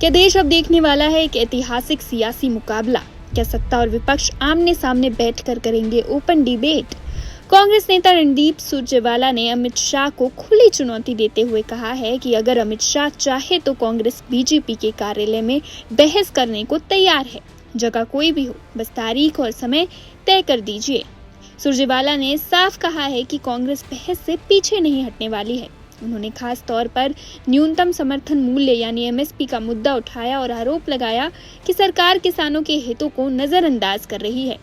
क्या देश अब देखने वाला है एक ऐतिहासिक सियासी मुकाबला? क्या सत्ता और विपक्ष आमने सामने बैठकर करेंगे ओपन डिबेट? कांग्रेस नेता रणदीप सुरजेवाला ने अमित शाह को खुली चुनौती देते हुए कहा है कि अगर अमित शाह चाहे तो कांग्रेस बीजेपी के कार्यालय में बहस करने को तैयार है। जगह कोई भी हो, बस तारीख और समय तय कर दीजिए। सुरजेवाला ने साफ कहा है कि कांग्रेस बहस से पीछे नहीं हटने वाली है। उन्होंने खास तौर पर न्यूनतम समर्थन मूल्य यानी एमएसपी का मुद्दा उठाया और आरोप लगाया कि सरकार किसानों के हितों को नजरअंदाज कर रही है।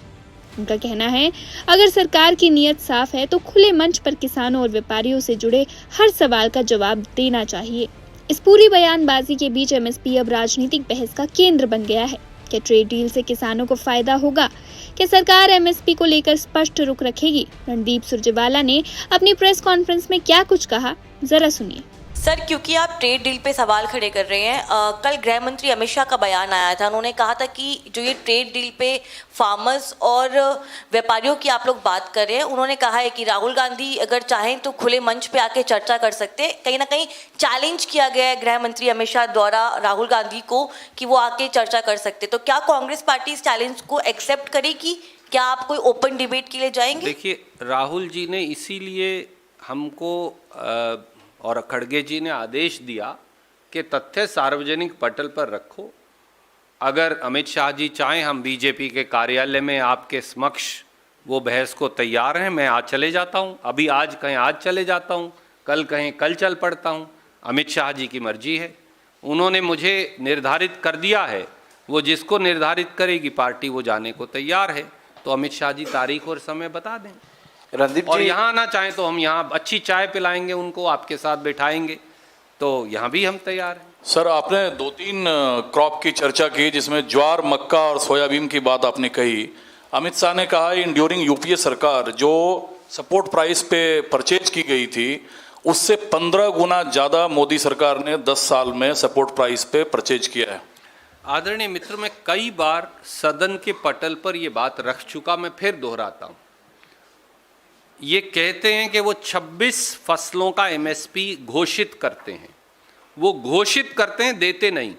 उनका कहना है, अगर सरकार की नीयत साफ है तो खुले मंच पर किसानों और व्यापारियों से जुड़े हर सवाल का जवाब देना चाहिए। इस पूरी बयानबाजी के बीच एमएसपी अब राजनीतिक बहस का केंद्र बन गया है। क्या ट्रेड डील से किसानों को फायदा होगा? क्या सरकार एमएसपी को लेकर स्पष्ट रुख रखेगी? रणदीप सुरजेवाला ने अपनी प्रेस कॉन्फ्रेंस में क्या कुछ कहा, जरा सुनिए। सर, क्योंकि आप ट्रेड डील पे सवाल खड़े कर रहे हैं, कल गृह मंत्री अमित शाह का बयान आया था। उन्होंने कहा था कि जो ये ट्रेड डील पे फार्मर्स और व्यापारियों की आप लोग बात कर रहे हैं, उन्होंने कहा है कि राहुल गांधी अगर चाहें तो खुले मंच पे आके चर्चा कर सकते हैं। कहीं ना कहीं चैलेंज किया गया है गृह मंत्री अमित शाह द्वारा राहुल गांधी को कि वो आके चर्चा कर सकते। तो क्या कांग्रेस पार्टी इस चैलेंज को एक्सेप्ट करेगी? क्या आप कोई ओपन डिबेट के लिए जाएंगे? देखिए, राहुल जी ने इसीलिए हमको और खड़गे जी ने आदेश दिया कि तथ्य सार्वजनिक पटल पर रखो। अगर अमित शाह जी चाहें, हम बीजेपी के कार्यालय में आपके समक्ष वो बहस को तैयार हैं। मैं आज चले जाता हूं, अभी आज कहें आज चले जाता हूं, कल कहें कल चल पड़ता हूं। अमित शाह जी की मर्जी है, उन्होंने मुझे निर्धारित कर दिया है। वो जिसको निर्धारित करेगी पार्टी, वो जाने को तैयार है। तो अमित शाह जी तारीख और समय बता दें। रणदीप और जी, यहाँ आना चाहें तो हम यहाँ अच्छी चाय पिलाएंगे उनको, आपके साथ बैठाएंगे, तो यहाँ भी हम तैयार हैं। सर, आपने 2-3 क्रॉप की चर्चा की, जिसमें ज्वार, मक्का और सोयाबीन की बात आपने कही। अमित शाह ने कहा इन ड्यूरिंग यूपीए सरकार जो सपोर्ट प्राइस पे परचेज की गई थी, उससे 15 गुना ज़्यादा मोदी सरकार ने 10 साल में सपोर्ट प्राइस पे परचेज किया है। आदरणीय मित्र, मैं कई बार सदन के पटल पर ये बात रख चुका, मैं फिर दोहराता हूँ। ये कहते हैं कि वो 26 फसलों का एमएसपी घोषित करते हैं। वो घोषित करते हैं, देते नहीं।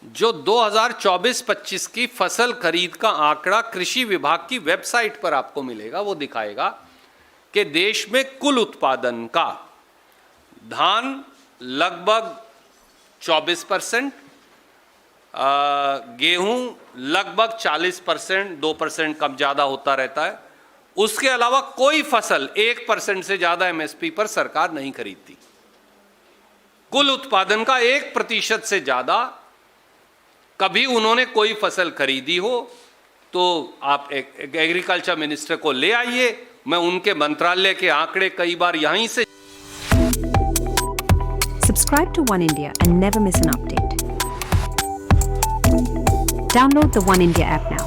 जो 2024-25 की फसल खरीद का आंकड़ा कृषि विभाग की वेबसाइट पर आपको मिलेगा, वो दिखाएगा कि देश में कुल उत्पादन का धान लगभग 24%, गेहूं लगभग 40%, 2% कम ज़्यादा होता रहता है। उसके अलावा कोई फसल 1% से ज़्यादा एमएसपी पर सरकार नहीं खरीदती। कुल उत्पादन का 1% से ज़्यादा कभी उन्होंने कोई फसल खरीदी हो तो आप एक एग्रीकल्चर मिनिस्टर को ले आइए, मैं उनके मंत्रालय के आंकड़े कई बार यहीं से। Subscribe to One India and never miss an update. Download the One India app now.